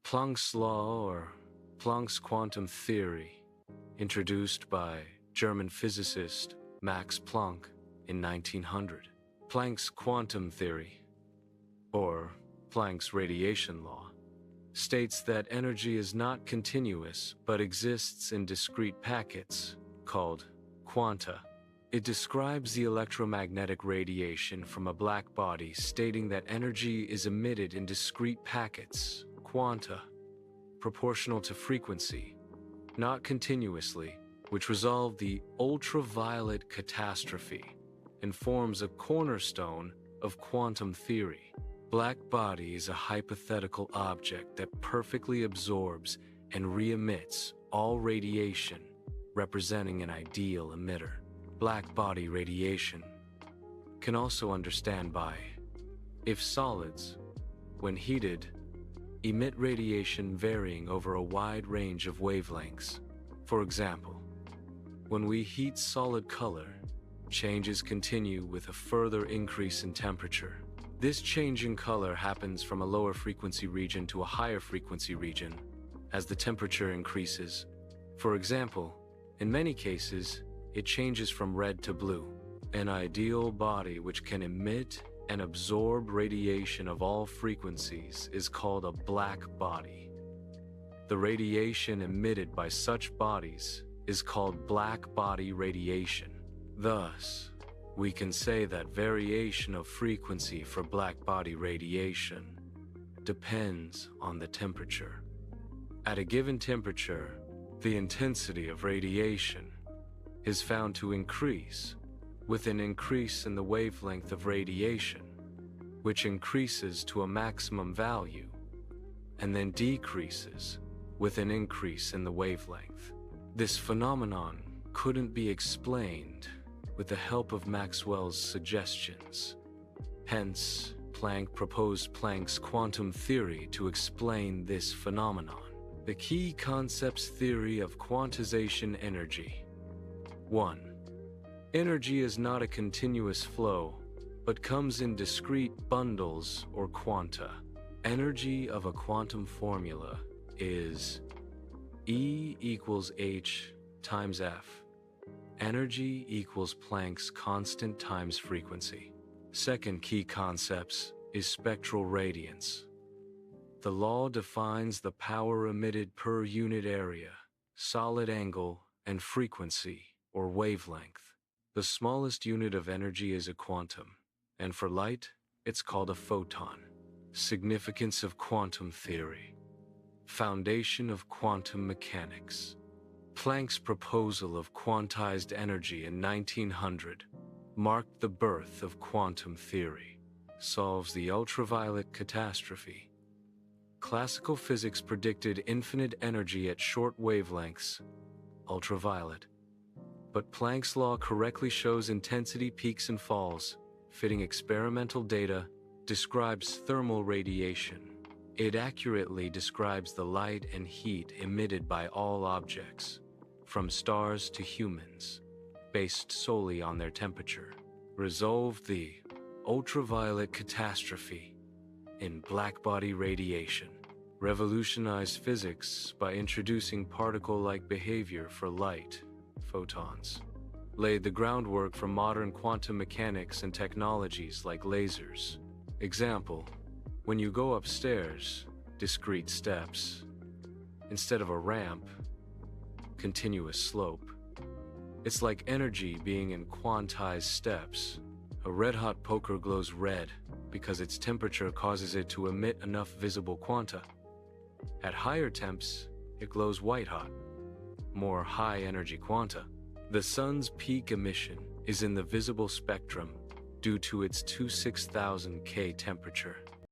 Planck's law, or Planck's quantum theory, introduced by German physicist Max Planck in 1900. Planck's quantum theory, or Planck's radiation law, states that energy is not continuous but exists in discrete packets called quanta. It describes the electromagnetic radiation from a black body, stating that energy is emitted in discrete packets, quanta, proportional to frequency, not continuously, which resolve the ultraviolet catastrophe and forms a cornerstone of quantum theory. Black body is a hypothetical object that perfectly absorbs and re-emits all radiation, representing an ideal emitter. Black body radiation can also understand by if solids, when heated, emit radiation varying over a wide range of wavelengths. For example, when we heat solid color, changes continue with a further increase in temperature. This change in color happens from a lower frequency region to a higher frequency region as the temperature increases. For example, in many cases, it changes from red to blue. An ideal body which can emit and absorb radiation of all frequencies is called a black body. The radiation emitted by such bodies is called black body radiation. Thus, we can say that variation of frequency for black body radiation depends on the temperature. At a given temperature, the intensity of radiation is found to increase with an increase in the wavelength of radiation, which increases to a maximum value and then decreases with an increase in the wavelength. This phenomenon couldn't be explained with the help of Maxwell's suggestions. Hence, Planck proposed Planck's quantum theory to explain this phenomenon. The key concepts theory of quantization energy. 1. Energy is not a continuous flow, but comes in discrete bundles or quanta. Energy of a quantum formula is E equals h times f. Energy equals Planck's constant times frequency. Second key concepts is spectral radiance. The law defines the power emitted per unit area, solid angle, and frequency, or wavelength. The smallest unit of energy is a quantum, and for light, it's called a photon. Significance of quantum theory. Foundation of quantum mechanics. Planck's proposal of quantized energy in 1900 marked the birth of quantum theory, solves the ultraviolet catastrophe. Classical physics predicted infinite energy at short wavelengths, ultraviolet, but Planck's law correctly shows intensity peaks and falls, fitting experimental data, describes thermal radiation. It accurately describes the light and heat emitted by all objects, from stars to humans, based solely on their temperature. Resolved the ultraviolet catastrophe in blackbody radiation. Revolutionized physics by introducing particle-like behavior for light, photons. Laid the groundwork for modern quantum mechanics and technologies like lasers. Example, when you go upstairs, discrete steps, instead of a ramp, continuous slope. It's like energy being in quantized steps. A red-hot poker glows red because its temperature causes it to emit enough visible quanta. At higher temps, it glows white-hot, more high-energy quanta. The sun's peak emission is in the visible spectrum due to its 26,000 K temperature.